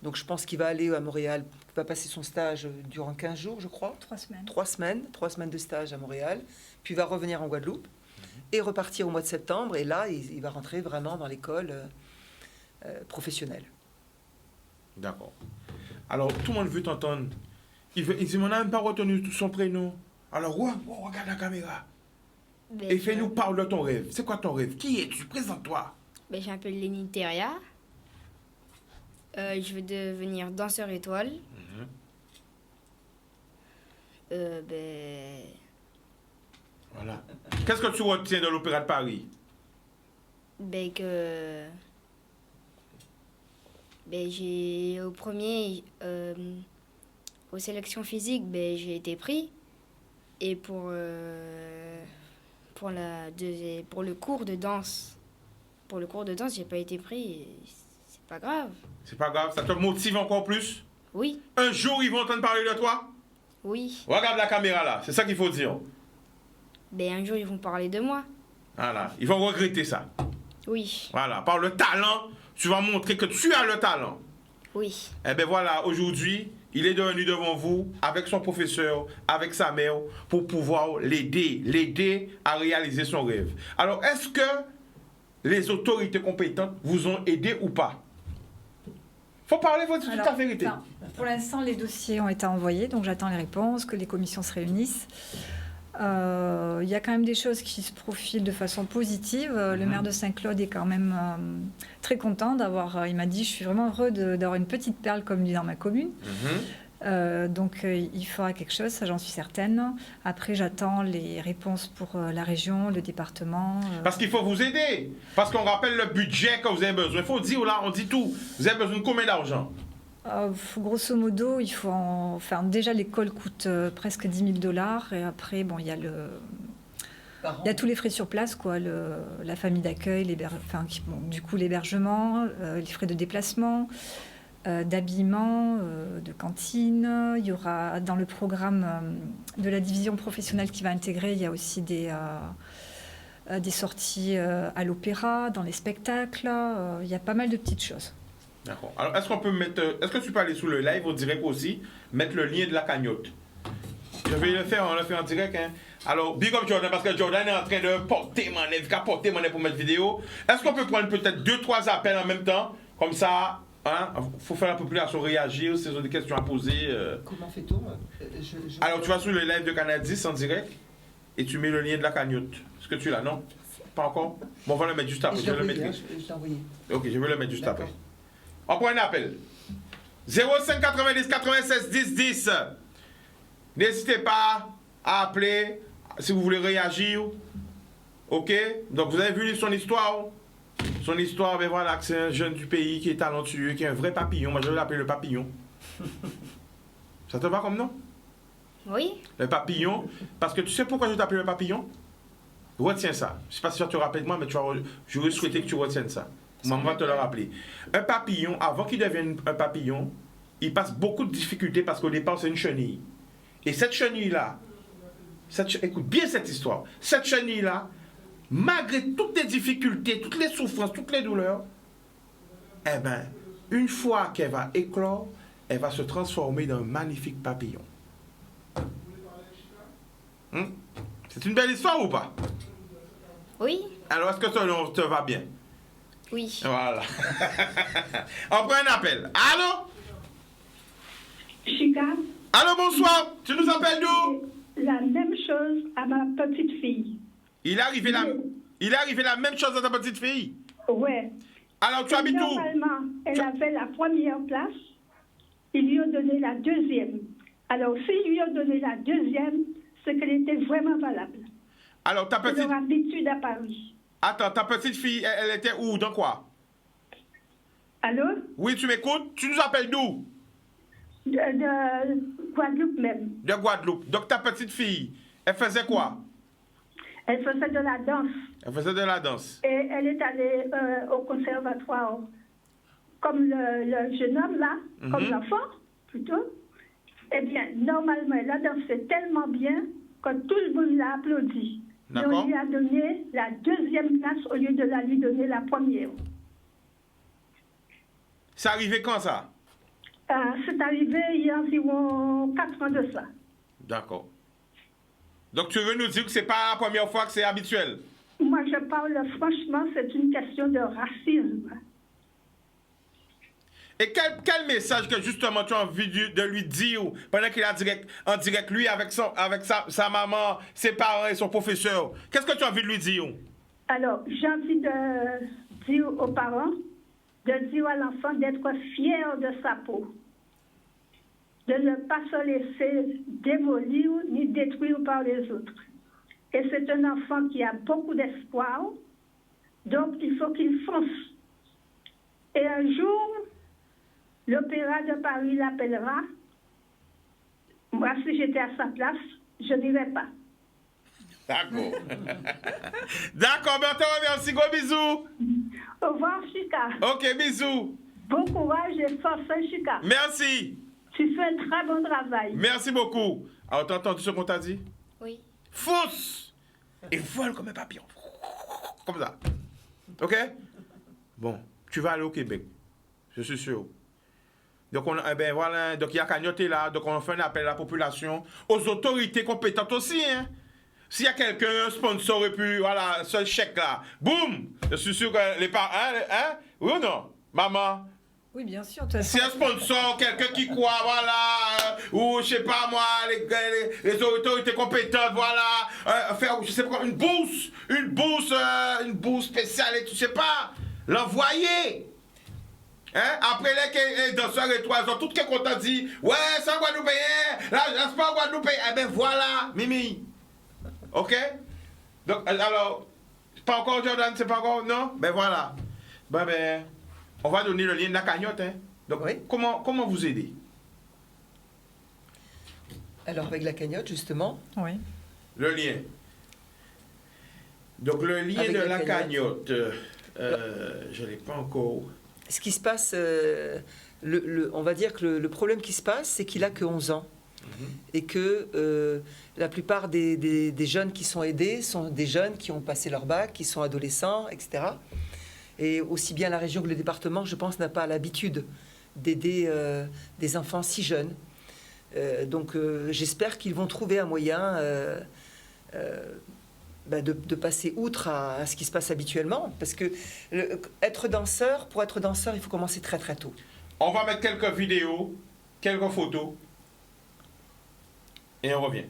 Donc je pense qu'il va aller à Montréal, il va passer son stage durant 15 jours, je crois. 3 semaines. 3 semaines de stage à Montréal. Puis il va revenir en Guadeloupe et repartir au mois de septembre. Et là, il va rentrer vraiment dans l'école professionnelle. D'accord. Alors, tout le monde veut t'entendre. Il ne m'a même pas retenu tout son prénom. Alors, regarde la caméra. Et fais-nous part de ton rêve. C'est quoi ton rêve? Qui es-tu? Présente-toi. Je m'appelle Lénie Teria. Je veux devenir danseur étoile. Voilà. Qu'est-ce que tu retiens de l'Opéra de Paris? J'ai au premier, aux sélections physiques, j'ai été pris. Et pour le cours de danse, j'ai pas été pris. C'est pas grave. C'est pas grave, ça te motive encore plus? Oui. Un jour, ils vont entendre parler de toi? Oui. Regarde la caméra là, c'est ça qu'il faut dire. Un jour, ils vont parler de moi. Voilà, ils vont regretter ça. Oui. Voilà, par le talent, tu vas montrer que tu as le talent. Oui. Eh bien voilà, aujourd'hui, il est devenu devant vous, avec son professeur, avec sa mère, pour pouvoir l'aider à réaliser son rêve. Alors, est-ce que les autorités compétentes vous ont aidé ou pas? Faut parler, faut dire toute la vérité. Non, pour l'instant, les dossiers ont été envoyés, donc j'attends les réponses, que les commissions se réunissent. Il y a quand même des choses qui se profilent de façon positive. Le maire de Saint-Claude est quand même très content d'avoir... il m'a dit, je suis vraiment heureux d'avoir une petite perle comme lui dans ma commune. Donc il fera quelque chose, ça j'en suis certaine. Après j'attends les réponses pour la région, le département. Parce qu'il faut vous aider. Parce qu'on rappelle le budget que vous avez besoin. Il faut dire là, on dit tout. Vous avez besoin de combien d'argent? Grosso modo, il faut enfin déjà l'école coûte presque 10 000 $, et après bon il y a il y a tous les frais sur place, quoi, la famille d'accueil, du coup l'hébergement, les frais de déplacement, d'habillement, de cantine. Il y aura dans le programme de la division professionnelle qui va intégrer, il y a aussi des sorties à l'opéra, dans les spectacles. Il y a pas mal de petites choses. D'accord. Alors, est-ce que tu peux aller sous le live au direct aussi, mettre le lien de la cagnotte? Je vais le faire, on le fait en direct. Hein. Alors, big up Jordan, parce que Jordan est en train de porter monnaie pour mettre vidéo. Est-ce qu'on peut prendre peut-être 2-3 appels en même temps? Comme ça, hein? Faut faire la population réagir, si ils ont des questions à poser. Comment fait-on Alors, tu vas sur le live de Canal 10 en direct et tu mets le lien de la cagnotte. Est-ce que tu l'as, non? Pas encore? Bon, on va le mettre juste après. Je l'ai envoyé. Ok, je vais le mettre juste D'accord. après. On prend un appel. 05 90 96 10 10. N'hésitez pas à appeler si vous voulez réagir. Ok? Donc vous avez vu son histoire. Son histoire, ben voilà, c'est un jeune du pays qui est talentueux, qui est un vrai papillon. Moi je vais l'appeler le papillon. Ça te va comme nom? Oui. Le papillon. Parce que tu sais pourquoi je t'appelle le papillon? Retiens ça. Je ne sais pas si tu te rappelles de moi, mais je vais souhaiter que tu retiennes ça. Maman va te le rappeler. Un papillon, avant qu'il devienne un papillon, il passe beaucoup de difficultés parce qu'au départ, c'est une chenille. Et cette chenille-là, écoute bien cette histoire, cette chenille-là, malgré toutes les difficultés, toutes les souffrances, toutes les douleurs, eh bien, une fois qu'elle va éclore, elle va se transformer dans un magnifique papillon. C'est une belle histoire ou pas? Oui. Alors, est-ce que ça te va bien? Oui. Voilà. On prend un appel. Allô? Chica, Allô, bonsoir. Tu nous appelles d'où? la même chose à ma petite fille. Il est arrivé la même chose à ta petite fille. Ouais. Alors, tu habites où? Normalement, elle avait la première place. Ils lui ont donné la deuxième. Alors, s'ils lui ont donné la deuxième, c'est qu'elle était vraiment valable. Alors, ta C'est petite... leur habitude à Paris. Attends, ta petite fille, elle était où? Dans quoi? Allô? Oui, tu m'écoutes? Tu nous appelles d'où? De Guadeloupe même. De Guadeloupe. Donc, ta petite fille, elle faisait quoi? Elle faisait de la danse. Elle faisait de la danse. Et elle est allée au conservatoire comme le jeune homme là, comme l'enfant plutôt. Eh bien, normalement, elle a dansé tellement bien que tout le monde l'a applaudi. Mais on lui a donné la deuxième place au lieu de lui donner la première. C'est arrivé quand ça? C'est arrivé il y a environ 4 ans de ça. D'accord. Donc tu veux nous dire que c'est pas la première fois que c'est habituel? Moi, je parle franchement, c'est une question de racisme. Et quel message que justement tu as envie de lui dire pendant qu'il est en direct, lui avec sa maman, ses parents et son professeur? Qu'est-ce que tu as envie de lui dire? Alors, j'ai envie de dire aux parents, de dire à l'enfant d'être fier de sa peau, de ne pas se laisser démolir ni détruire par les autres. Et c'est un enfant qui a beaucoup d'espoir, donc il faut qu'il fonce. Et un jour, l'Opéra de Paris l'appellera. Moi, si j'étais à sa place, je n'irais pas. D'accord. D'accord, ben on te remercie. Gros bisous. Au revoir, Chica. Ok, bisous. Bon courage et force, Chica. Merci. Tu fais un très bon travail. Merci beaucoup. Alors, t'as entendu ce qu'on t'a dit? Oui. Fausse. Et vole comme un papillon. Comme ça. Ok? Bon, tu vas aller au Québec. Je suis sûr. Donc, voilà, donc il y a cagnotte là. Donc, on fait un appel à la population, aux autorités compétentes aussi. Hein? S'il y a quelqu'un, un sponsor, et puis voilà, ce chèque là, boum! Je suis sûr que les parents. Hein? Oui ou non? Maman? Oui, bien sûr. De toute façon, Si un sponsor, quelqu'un qui croit, voilà, ou je sais pas moi, les autorités compétentes, voilà, faire, je sais pas, une bourse spéciale et tout, je sais pas, l'envoyer. Hein? Après les danseurs et trois autres, tout qui est content dit, ouais, c'est en Guadeloupéen, là, c'est pas en Guadeloupéen. Eh bien, voilà, Mimi. OK? Donc, alors, pas encore Jordan, c'est pas encore, non? Ben voilà. Ben, on va donner le lien de la cagnotte, hein? Donc, Oui. comment vous aider? Alors, avec la cagnotte, justement, Oui. Le lien. Donc, le lien Avec de la la cagnotte. cagnotte, je ne l'ai pas encore. ce qui se passe, on va dire que le problème qui se passe, c'est qu'il a que 11 ans. Et que la plupart des jeunes qui sont aidés sont des jeunes qui ont passé leur bac, qui sont adolescents, etc. Et aussi bien la région que le département, je pense, n'a pas l'habitude d'aider des enfants si jeunes. Donc j'espère qu'ils vont trouver un moyen de passer outre à ce qui se passe habituellement. Parce que pour être danseur, il faut commencer très très tôt. On va mettre quelques vidéos, quelques photos, et on revient.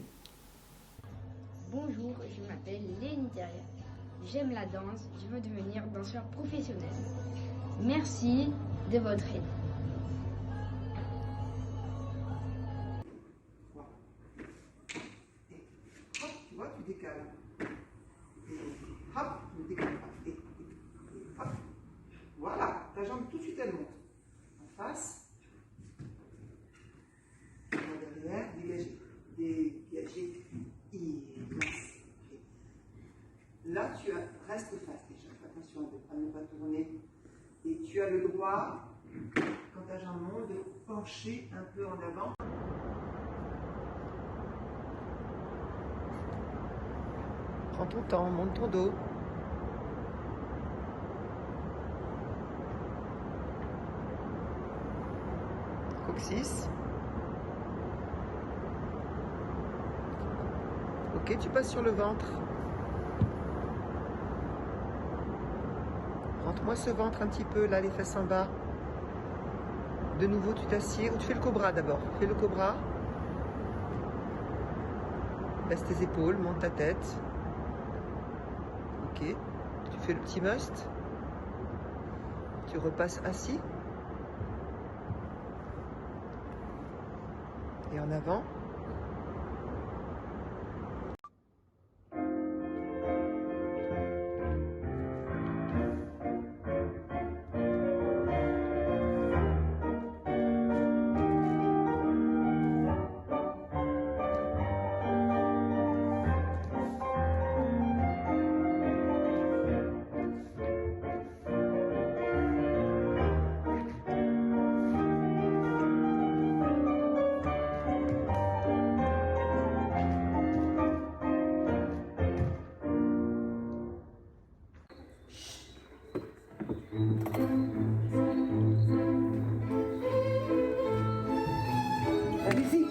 Bonjour, je m'appelle Lénie Terrier. J'aime la danse, je veux devenir danseur professionnel. Merci de votre aide. Hop, tu vois, tu décales. Et hop, tu décales. Et hop. Voilà, ta jambe tout de suite elle monte. En face. Derrière, dégager. Dégager. Et place. Là, restes face déjà. Attention à ne pas tourner. Et tu as le droit, quand ta jambe monte, de pencher un peu en avant. Prends ton temps, monte ton dos. Coccyx. Ok, tu passes sur le ventre. Rentre-moi ce ventre un petit peu, là, les fesses en bas. De nouveau, tu t'assieds. Ou tu fais le cobra d'abord. Fais le cobra. Baisse tes épaules, monte ta tête. Ok. Tu fais le petit must. Tu repasses assis. Et en avant. Allez-y.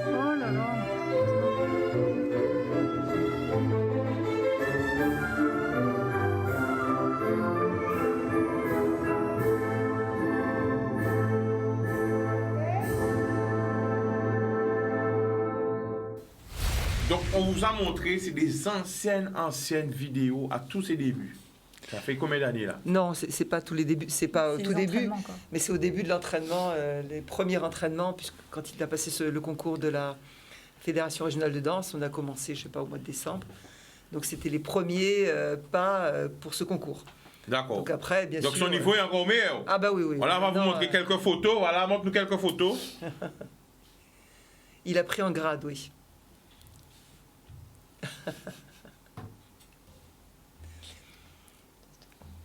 Oh là là. Donc, on vous a montré, c'est des anciennes vidéos à tous ses débuts. Ça fait combien d'années là? Non, c'est pas tous les débuts, c'est pas au C'est tout les début, entraînements, quoi. mais c'est au début de l'entraînement, les premiers entraînements, puisque quand il a passé le concours de la Fédération régionale de danse, on a commencé, je sais pas, au mois de décembre. Donc c'était les premiers pas pour ce concours. D'accord. Donc après, bien sûr. Donc son niveau est encore meilleur. Ah bah oui, oui. Voilà, on va vous Maintenant, montrer quelques photos. Voilà, montre-nous quelques photos. Il a pris en grade, oui.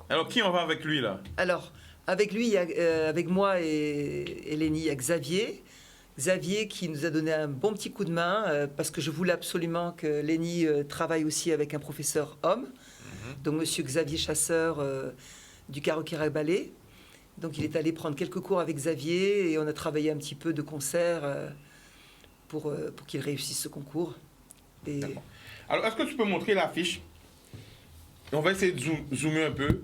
Alors, qui en va avec lui là? Alors, Avec lui, avec moi et Lénie, il y a Xavier. Xavier qui nous a donné un bon petit coup de main parce que je voulais absolument que Lénie travaille aussi avec un professeur homme. Donc monsieur Xavier Chasseur du Karaoké Ballet. Donc il est allé prendre quelques cours avec Xavier et on a travaillé un petit peu de concert pour qu'il réussisse ce concours. Et... Alors, est-ce que tu peux montrer l'affiche? On va essayer de zoomer un peu.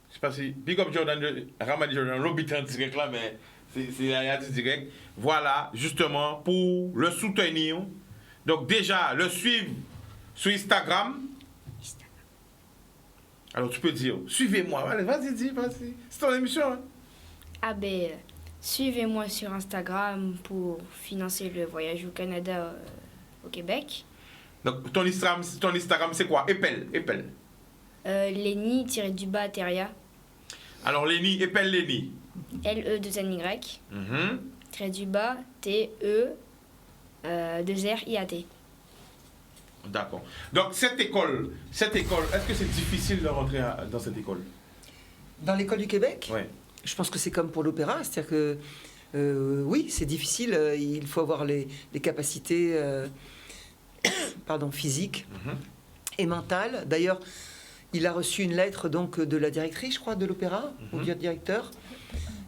Je sais pas si... Big up Jordan, Ramadi Jordan, l'habitant direct là, mais c'est la direct. Voilà, justement, pour le soutenir. Donc déjà, le suivre sur Instagram. Alors, tu peux dire, suivez-moi. Allez, vas-y, dis, vas-y. C'est ton émission, hein? Ah ben, suivez-moi sur Instagram pour financer le voyage au Canada, au Québec. Donc, ton Instagram, c'est quoi? Épelle. Lénie-du-bas Teria. Alors, Lénie, épelle Lénie. L-E-2-N-Y. Trait du bas, T-E-2-R-I-A-T. D'accord. Donc, cette école, est-ce que c'est difficile de rentrer dans cette école? Dans l'école du Québec, Oui. je pense que c'est comme pour l'opéra, c'est-à-dire que oui, c'est difficile, il faut avoir les capacités physiques et mentales. D'ailleurs, il a reçu une lettre donc de la directrice, je crois, de l'opéra, ou du directeur,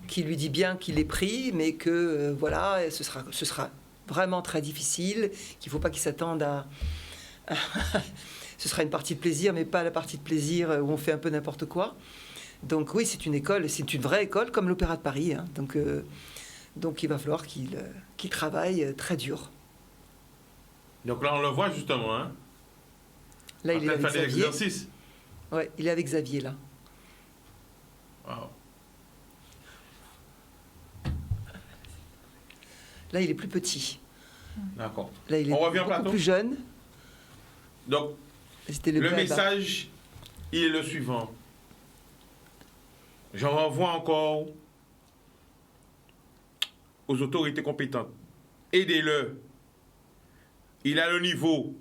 qui lui dit bien qu'il est pris, mais que voilà, ce sera vraiment très difficile, qu'il ne faut pas qu'il s'attende à... Ce sera une partie de plaisir, mais pas la partie de plaisir où on fait un peu n'importe quoi. Donc oui, c'est une école, c'est une vraie école, comme l'Opéra de Paris. Hein. Donc il va falloir qu'il travaille très dur. Donc là, on le voit justement, hein? Là, il est avec faire des Xavier. exercices. Ouais, il est avec Xavier, là. Wow. Là, il est plus petit. D'accord. Là, il est On revient au beaucoup plateau. plus jeune. Donc, C'était le bas. message, il est le suivant. J'en renvoie encore aux autorités compétentes. Aidez-le. Il a le niveau.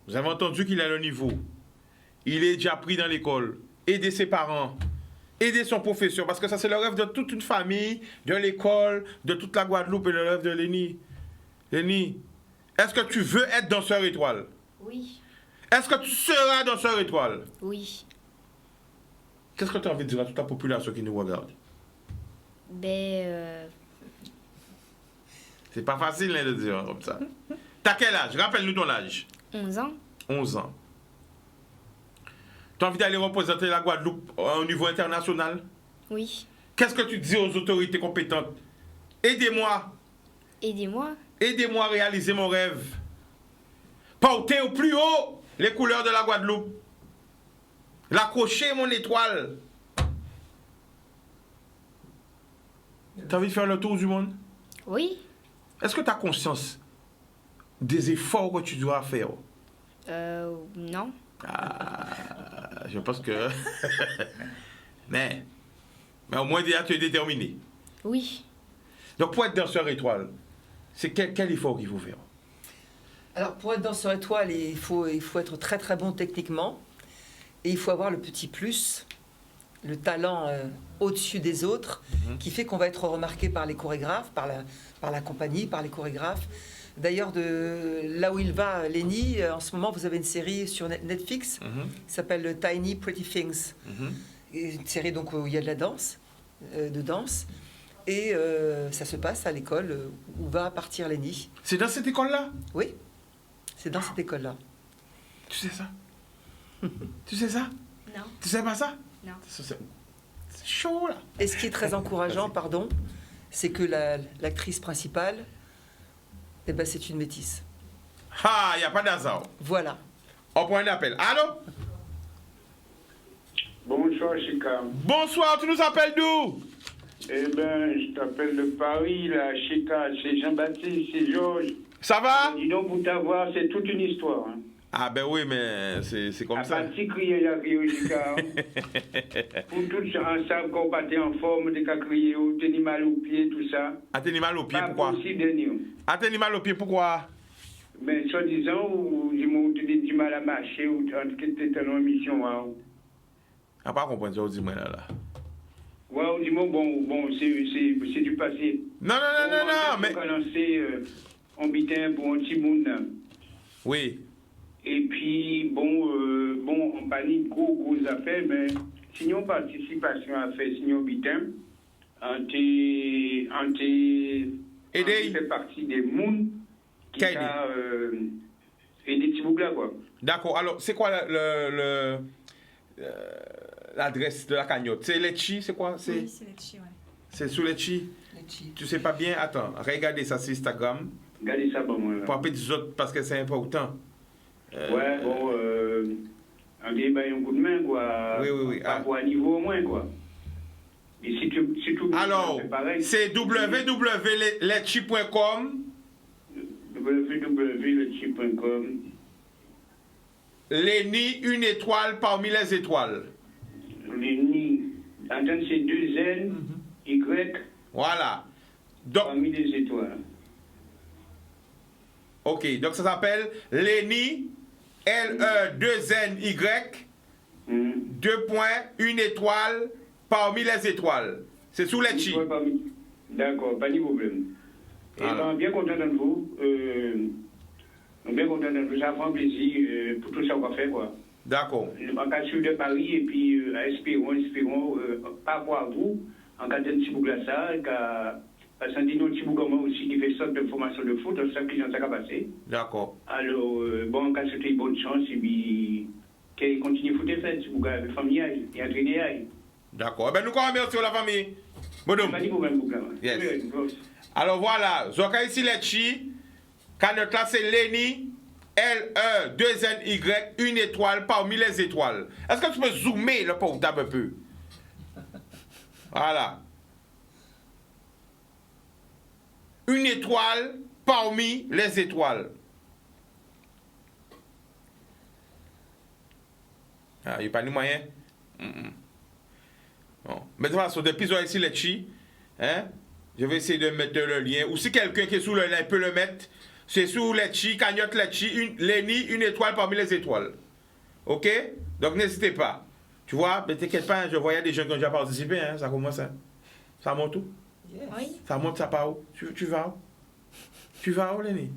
Vous avez entendu qu'il a le niveau. Il est déjà pris dans l'école. Aidez ses parents. Aidez son professeur. Parce que ça, c'est le rêve de toute une famille, de l'école, de toute la Guadeloupe et le rêve de Lénie. Lénie, est-ce que tu veux être danseur étoile? Oui. Est-ce que tu seras danseur étoile? Oui. Qu'est-ce que tu as envie de dire à toute la population qui nous regarde? Ben, C'est pas facile hein, de dire comme ça. T'as quel âge? Rappelle-nous ton âge. 11 ans. 11 ans. Tu as envie d'aller représenter la Guadeloupe au niveau international? Oui. Qu'est-ce que tu dis aux autorités compétentes? Aidez-moi. Aidez-moi. Aidez-moi à réaliser mon rêve. Porter au plus haut les couleurs de la Guadeloupe. L'accrocher mon étoile. Tu as envie de faire le tour du monde? Oui. Est-ce que tu as conscience des efforts que tu dois faire? Non. Je pense que... mais au moins déjà tu es déterminé. Oui. Donc pour être danseur étoile, c'est quel effort qu'il faut faire? Alors, pour être danseur étoile, il faut être très très bon techniquement. Et il faut avoir le petit plus, le talent au-dessus des autres, qui fait qu'on va être remarqué par les chorégraphes, par la compagnie, par les chorégraphes. D'ailleurs, là où il va, Lénie, en ce moment, vous avez une série sur Netflix qui s'appelle Tiny Pretty Things. Une série donc, où il y a de la danse, Et ça se passe à l'école où va partir Lénie. C'est dans cette école-là? Oui, c'est dans cette école-là. Tu sais ça? Tu sais ça? Non. Tu sais pas ça? Non. C'est chaud, là. Et ce qui est très encourageant, pardon, c'est que l'actrice principale, eh ben, c'est une métisse. Ah, il n'y a pas d'hasard. Voilà. On prend un appel. Allô? Bonsoir, Chika. Bonsoir, tu nous appelles d'où? Eh ben, je t'appelle de Paris, là, Chika. C'est Jean-Baptiste, c'est Georges. Ça va? Dis donc, pour t'avoir, c'est toute une histoire. Hein. Ah ben oui, mais c'est comme ça. À partir crier la Rio, Chika. Pour tous ensemble, qu'on battait en forme, de crier, ou tenir mal au pied, tout ça. À tenir mal au pied, Pas pourquoi? possible de nous. À tenir mal au pied, pourquoi? Mais soi-disant, ou du mal à marcher, ou en tout cas, t'es en mission, hein. Ah, pas comprendre ça, dis-moi là. Ouais, on dit, bon, c'est du passé. Non, mais... On a lancé en bitin pour un petit monde. Oui. Et puis, on panique gros affaires, mais sinon, participation à faire, sinon, bitin, on fait partie des mondes qui a fait des petits boucles là, quoi. D'accord. Alors, c'est quoi l'adresse de la cagnotte? C'est Letchi, c'est quoi? Oui, c'est Letchi, ouais. C'est sous Letchi? Tu sais pas bien? Attends, regardez ça sur Instagram. Regardez ça pour moi. Pour appeler des autres parce que c'est important. On dit, un coup de main, quoi. Oui. Pas pour un niveau au moins, quoi. Et si tu alors, c'est www.letchi.com. www.letchi.com. Léni, une étoile parmi les étoiles. Léni. Entendre, c'est 2 N, Y. Voilà. Donc, parmi les étoiles. Ok, donc ça s'appelle Léni, L-E-2-N-Y, 2 points, une étoile parmi les étoiles. C'est sous Letchi. D'accord, pas de problème. Et ben, bien content de vous. Bien content de vous. Ça fait un plaisir pour tout ça qu'on va faire, quoi. D'accord. En cas de Paris, et puis espérons, pas voir vous, en cas de petit boucle à ça, parce qu'on dit nos petits boucles aussi qui fait sorte de formation de foot, ça qui ça va passer. D'accord. Alors, en cas de bonne chance, et puis, qu'elle continue à foutre fait, petit boucle avec famille et entraîner. D'accord. Ben, nous remercions la famille. Bonhomme. Pas de problème, boucle. Yes. Alors voilà, Zoka ici Letchi, cagnotte là c'est Léni, L-E-2-N-Y, une étoile parmi les étoiles. Est-ce que tu peux zoomer le portable un peu? Voilà. Une étoile parmi les étoiles. Ah, il n'y a pas de moyen. Bon. Mais de toute façon, depuis Zoka ici Letchi, hein? Je vais essayer de mettre le lien. Ou si quelqu'un qui est sous le lien peut le mettre, c'est sous Letchi, cagnotte Letchi, Léni, une étoile parmi les étoiles. Ok? Donc n'hésitez pas. Tu vois, mais t'inquiète pas, je voyais des gens qui ont déjà participé, hein, ça commence, hein. Ça monte où? Yes. Oui. Ça monte, ça part où? Tu vas où? Tu vas où, Léni?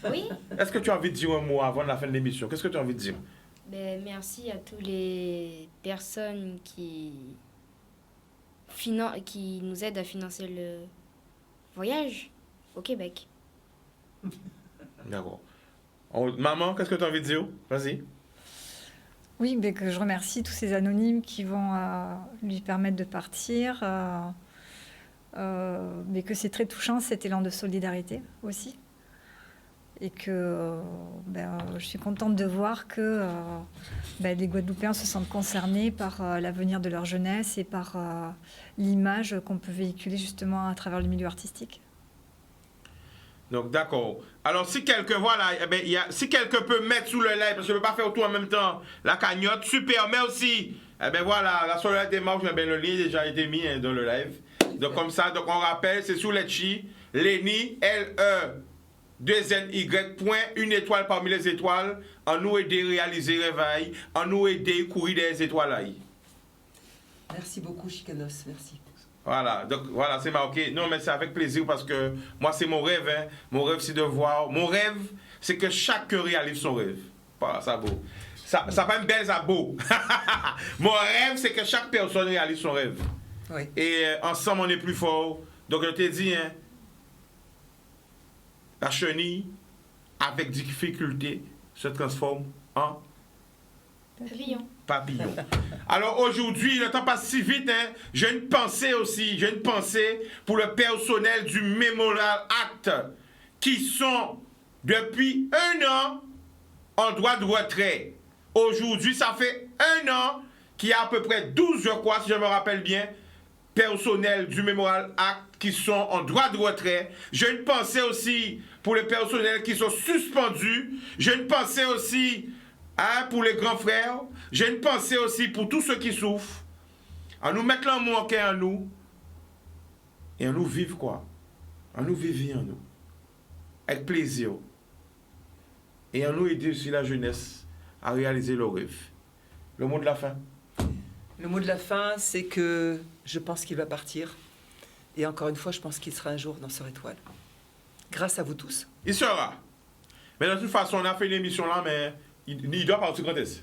Oui. Est-ce que tu as envie de dire un mot avant la fin de l'émission? Qu'est-ce que tu as envie de dire? Ben, merci à toutes les personnes qui nous aident à financer le voyage au Québec. D'accord. Maman, qu'est-ce que tu as envie de dire? Vas-y. Oui, mais que je remercie tous ces anonymes qui vont lui permettre de partir. Mais que c'est très touchant cet élan de solidarité aussi. Et que je suis contente de voir que les Guadeloupéens se sentent concernés par l'avenir de leur jeunesse et par l'image qu'on peut véhiculer justement à travers le milieu artistique. Donc, d'accord. Alors, si quelqu'un, voilà, si quelqu'un peut mettre sous le live, parce que je ne peux pas faire tout en même temps, la cagnotte, super, merci. Voilà, la solidarité marche, le lien a déjà été mis dans le live. Donc, comme ça, donc on rappelle, c'est sous Letchi, Léni, L-E-2-N-Y, point, une étoile parmi les étoiles, en nous aider à réaliser réveil, en nous aider à courir des étoiles là. Merci beaucoup, Chicanos, merci. Voilà, donc voilà, c'est marqué. Non, mais c'est avec plaisir parce que moi, c'est mon rêve. Hein. Mon rêve, c'est de voir. Mon rêve, c'est que chacun réalise son rêve. Voilà, ça beau. Ça fait une belle, ça beau. Mon rêve, c'est que chaque personne réalise son rêve. Oui. Et ensemble, on est plus fort. Donc, je t'ai dit, hein, la chenille, avec difficulté, se transforme en papillon. Alors aujourd'hui, le temps passe si vite, hein, j'ai une pensée pour le personnel du Memorial Act qui sont depuis 1 an en droit de retrait. Aujourd'hui, ça fait 1 an qu'il y a à peu près 12, je crois, si je me rappelle bien, personnels du Memorial Act qui sont en droit de retrait. J'ai une pensée aussi pour les personnels qui sont suspendus. J'ai une pensée aussi pour les grands frères. J'ai une pensée aussi pour tous ceux qui souffrent. À nous mettre l'amour en cœur en nous. Et à nous vivre quoi? À nous vivre en nous. Avec plaisir. Et à nous aider aussi la jeunesse à réaliser leurs rêves. Le mot de la fin. Le mot de la fin, c'est que je pense qu'il va partir. Et encore une fois, je pense qu'il sera un jour dans Sœur Étoile. Grâce à vous tous. Il sera. Mais de toute façon, on a fait une émission là, mais il doit partir quand est-ce?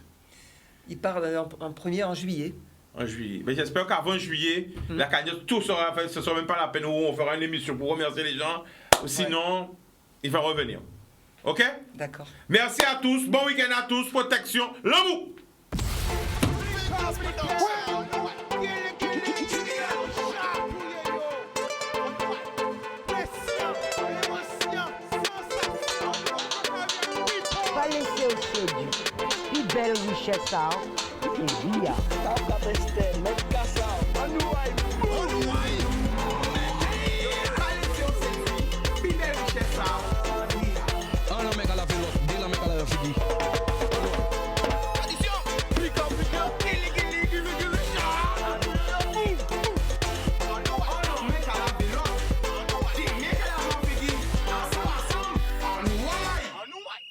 Il part en premier en juillet. En juillet. Mais j'espère qu'avant juillet, la cagnotte, tout sera fait. Ce ne sera même pas la peine où on fera une émission pour remercier les gens. Sinon, il va revenir. OK? D'accord. Merci à tous. Bon week-end à tous. Protection. L'amour. Pas laisser au séduit. Plus belle richesse, c'est via.